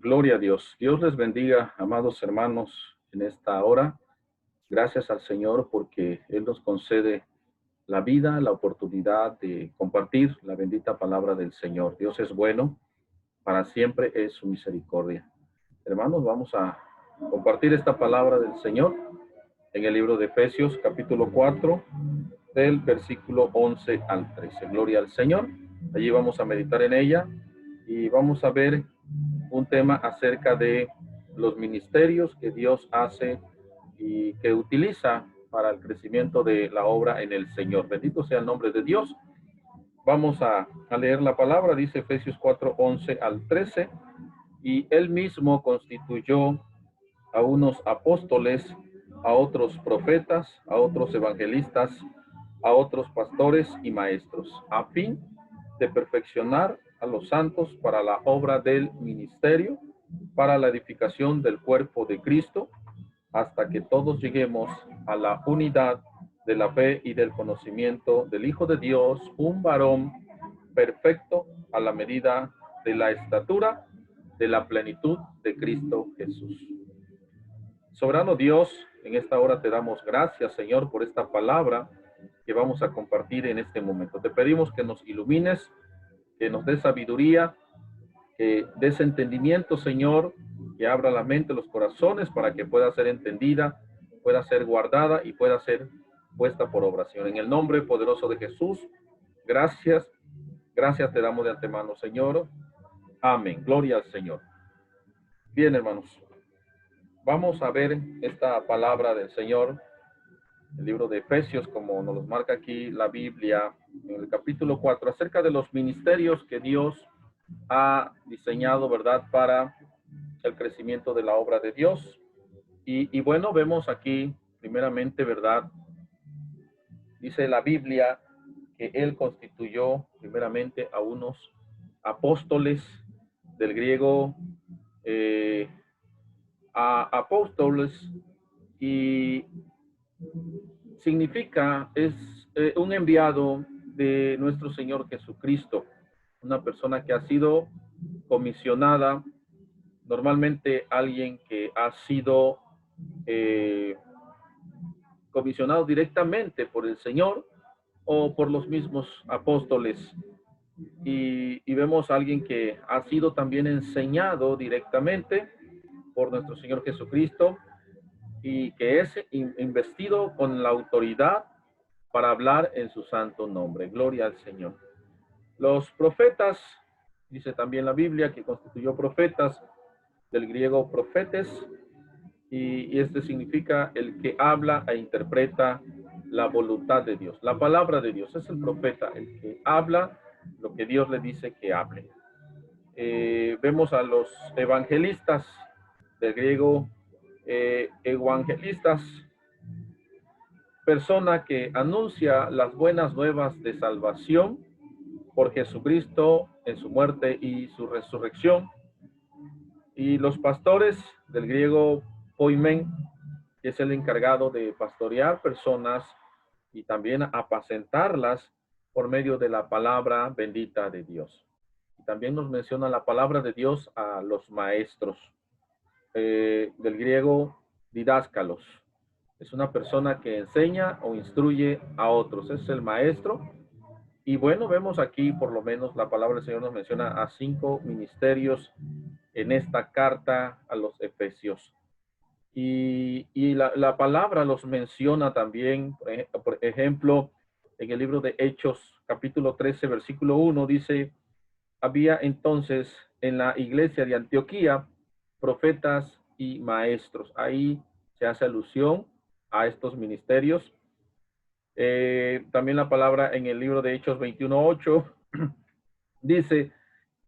Gloria a Dios. Dios les bendiga, amados hermanos, en esta hora. Gracias al Señor porque Él nos concede la vida, la oportunidad de compartir la bendita palabra del Señor. Dios es bueno, para siempre es su misericordia. Hermanos, vamos a compartir esta palabra del Señor en el libro de Efesios, capítulo 4, del versículo 11 al 13. Gloria al Señor. Allí vamos a meditar en ella y vamos a ver un tema acerca de los ministerios que Dios hace y que utiliza para el crecimiento de la obra en el Señor. Bendito sea el nombre de Dios. Vamos a leer la palabra, dice Efesios 4, 11 al 13. Y Él mismo constituyó a unos apóstoles, a otros profetas, a otros evangelistas, a otros pastores y maestros, a fin de perfeccionar a los santos para la obra del ministerio, para la edificación del cuerpo de Cristo, hasta que todos lleguemos a la unidad de la fe y del conocimiento del Hijo de Dios, un varón perfecto a la medida de la estatura de la plenitud de Cristo Jesús. Soberano Dios, en esta hora te damos gracias, Señor, por esta palabra que vamos a compartir en este momento. Te pedimos que nos ilumines, que nos des sabiduría, que des entendimiento, Señor, que abra la mente, los corazones, para que pueda ser entendida, pueda ser guardada y pueda ser puesta por obra, Señor. En el nombre poderoso de Jesús, gracias te damos de antemano, Señor. Amén. Gloria al Señor. Bien, hermanos, vamos a ver esta palabra del Señor, el libro de Efesios, como nos lo marca aquí la Biblia, en el capítulo 4, acerca de los ministerios que Dios ha diseñado, ¿verdad?, para el crecimiento de la obra de Dios. Y bueno, vemos aquí, primeramente, ¿verdad?, dice la Biblia que Él constituyó primeramente a unos apóstoles, del griego a apóstoles, y significa, es un enviado de nuestro Señor Jesucristo, una persona que ha sido comisionada, normalmente alguien que ha sido comisionado directamente por el Señor o por los mismos apóstoles. Y vemos a alguien que ha sido también enseñado directamente por nuestro Señor Jesucristo y que es investido con la autoridad para hablar en su santo nombre. Gloria al Señor. Los profetas, dice también la Biblia, que constituyó profetas, del griego profetes, y este significa el que habla e interpreta la voluntad de Dios. La palabra de Dios es el profeta, el que habla lo que Dios le dice que hable. Vemos a los evangelistas, del griego evangelistas, persona que anuncia las buenas nuevas de salvación por Jesucristo en su muerte y su resurrección. Y los pastores, del griego poimen, que es el encargado de pastorear personas y también apacentarlas por medio de la palabra bendita de Dios. Y también nos menciona la palabra de Dios a los maestros, del griego didáscalos. Es una persona que enseña o instruye a otros, es el maestro. Y bueno, vemos aquí por lo menos la palabra del Señor nos menciona a 5 ministerios en esta carta a los Efesios. Y la palabra los menciona también, por ejemplo, en el libro de Hechos, capítulo 13, versículo 1, dice: había entonces en la iglesia de Antioquía profetas y maestros. Ahí se hace alusión a estos ministerios. También la palabra en el libro de Hechos 21:8 dice: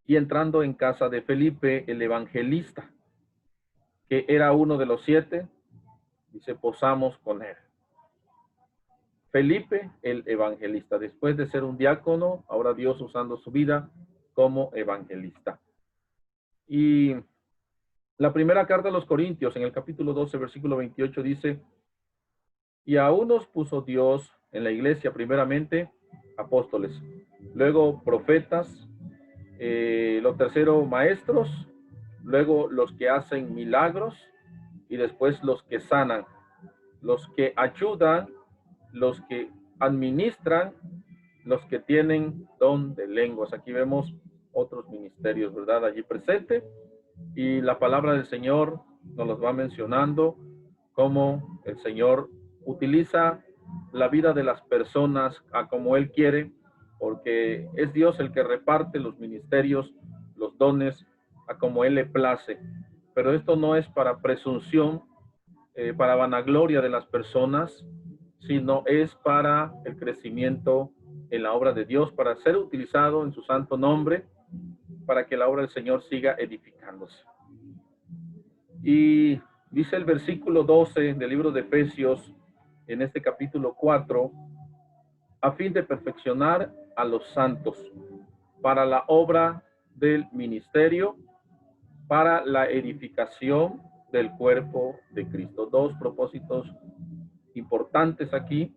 y entrando en casa de Felipe el evangelista, que era uno de los 7, dice, posamos con él. Felipe el evangelista, después de ser un diácono, ahora Dios usando su vida como evangelista. Y la primera carta a los Corintios, en el capítulo 12, versículo 28, dice: y a unos puso Dios en la iglesia primeramente apóstoles, luego profetas, lo tercero maestros, luego los que hacen milagros y después los que sanan, los que ayudan, los que administran, los que tienen don de lenguas. Aquí vemos otros ministerios, ¿verdad? Allí presente. Y la palabra del Señor nos los va mencionando, cómo el Señor utiliza la vida de las personas a como Él quiere, porque es Dios el que reparte los ministerios, los dones, a como Él le place. Pero esto no es para presunción, para vanagloria de las personas, sino es para el crecimiento en la obra de Dios, para ser utilizado en su santo nombre, para que la obra del Señor siga edificándose. Y dice el versículo 12 del libro de Efesios, en este capítulo 4, a fin de perfeccionar a los santos para la obra del ministerio, para la edificación del cuerpo de Cristo. Dos propósitos importantes aquí: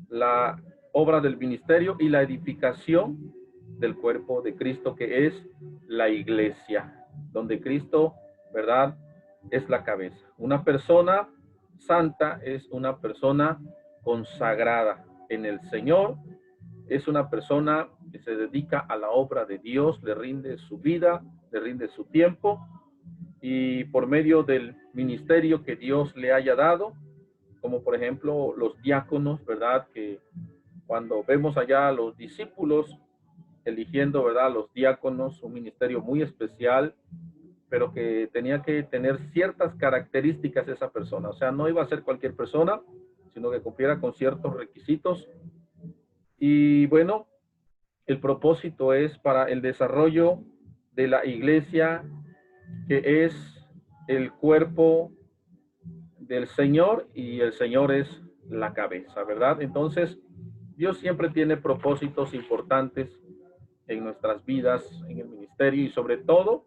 la obra del ministerio y la edificación del cuerpo de Cristo, que es la iglesia, donde Cristo, ¿verdad?, es la cabeza. Una persona santa es una persona consagrada en el Señor, es una persona que se dedica a la obra de Dios, le rinde su vida, le rinde su tiempo, y por medio del ministerio que Dios le haya dado, como por ejemplo los diáconos, ¿verdad?, que cuando vemos allá a los discípulos eligiendo, ¿verdad?, los diáconos, un ministerio muy especial, pero que tenía que tener ciertas características esa persona. O sea, no iba a ser cualquier persona, sino que cumpliera con ciertos requisitos. Y bueno, el propósito es para el desarrollo de la iglesia, que es el cuerpo del Señor, y el Señor es la cabeza, ¿verdad? Entonces, Dios siempre tiene propósitos importantes en nuestras vidas, en el ministerio y sobre todo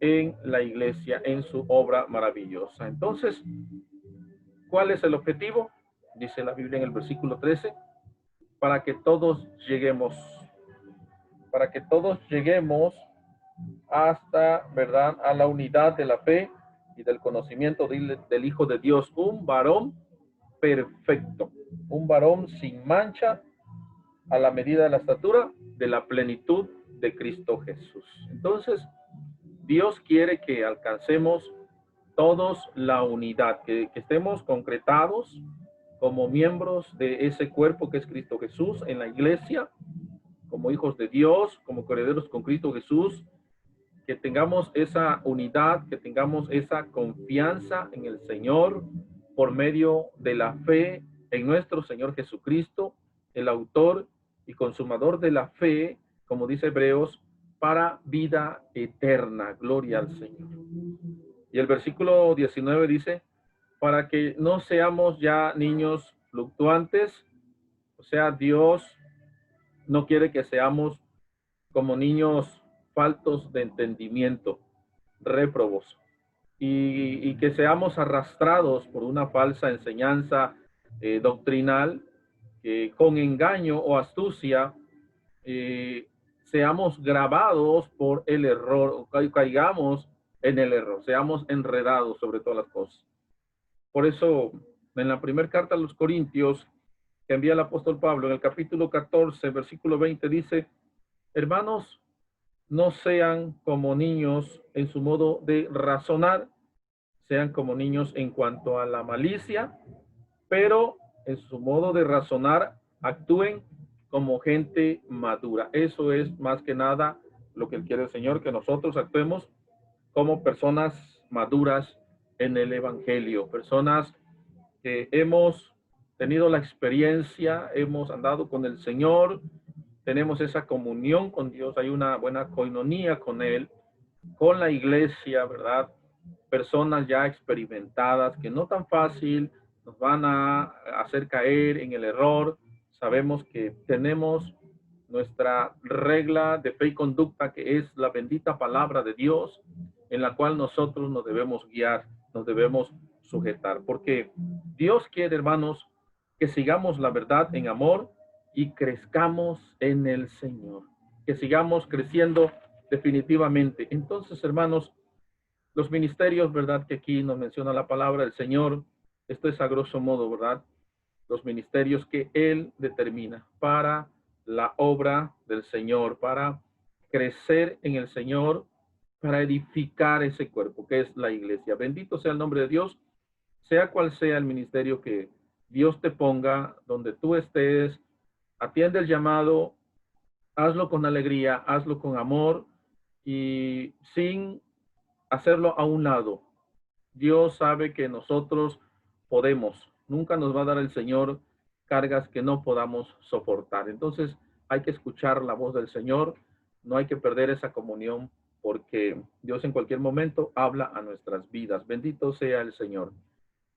en la iglesia, en su obra maravillosa. Entonces, ¿cuál es el objetivo? Dice la Biblia en el versículo 13, para que todos lleguemos hasta, ¿verdad?, a la unidad de la fe y del conocimiento del Hijo de Dios, un varón perfecto, un varón sin mancha, a la medida de la estatura de la plenitud de Cristo Jesús. Entonces, Dios quiere que alcancemos todos la unidad, que estemos concretados como miembros de ese cuerpo que es Cristo Jesús en la iglesia, como hijos de Dios, como coherederos con Cristo Jesús, que tengamos esa unidad, que tengamos esa confianza en el Señor por medio de la fe en nuestro Señor Jesucristo, el autor y consumador de la fe, como dice Hebreos, para vida eterna. Gloria al Señor. Y el versículo 19 dice, para que no seamos ya niños fluctuantes. O sea, Dios no quiere que seamos como niños faltos de entendimiento, réprobos, y que seamos arrastrados por una falsa enseñanza doctrinal, con engaño o astucia, seamos grabados por el error, o caigamos en el error, seamos enredados sobre todas las cosas. Por eso, en la primera carta a los Corintios, que envía el apóstol Pablo, en el capítulo 14, versículo 20, dice, hermanos, no sean como niños en su modo de razonar, sean como niños en cuanto a la malicia, pero en su modo de razonar actúen como gente madura. Eso es más que nada lo que quiere el Señor, que nosotros actuemos como personas maduras en el Evangelio, personas que hemos tenido la experiencia, hemos andado con el Señor, tenemos esa comunión con Dios, hay una buena coinonía con Él, con la iglesia, ¿verdad? Personas ya experimentadas que no tan fácil nos van a hacer caer en el error. Sabemos que tenemos nuestra regla de fe y conducta, que es la bendita palabra de Dios, en la cual nosotros nos debemos guiar, nos debemos sujetar, porque Dios quiere, hermanos, que sigamos la verdad en amor y crezcamos en el Señor, que sigamos creciendo definitivamente. Entonces, hermanos, Los ministerios, ¿verdad? Que aquí nos menciona la palabra del Señor. Esto es a grosso modo, ¿verdad? Los ministerios que Él determina para la obra del Señor, para crecer en el Señor, para edificar ese cuerpo que es la iglesia. Bendito sea el nombre de Dios, sea cual sea el ministerio que Dios te ponga, donde tú estés, atiende el llamado, hazlo con alegría, hazlo con amor y sin hacerlo a un lado. Dios sabe que nosotros podemos. Nunca nos va a dar el Señor cargas que no podamos soportar. Entonces hay que escuchar la voz del Señor. No hay que perder esa comunión porque Dios en cualquier momento habla a nuestras vidas. Bendito sea el Señor.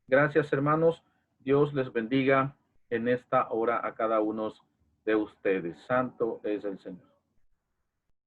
Gracias, hermanos. Dios les bendiga en esta hora a cada uno de ustedes. Santo es el Señor.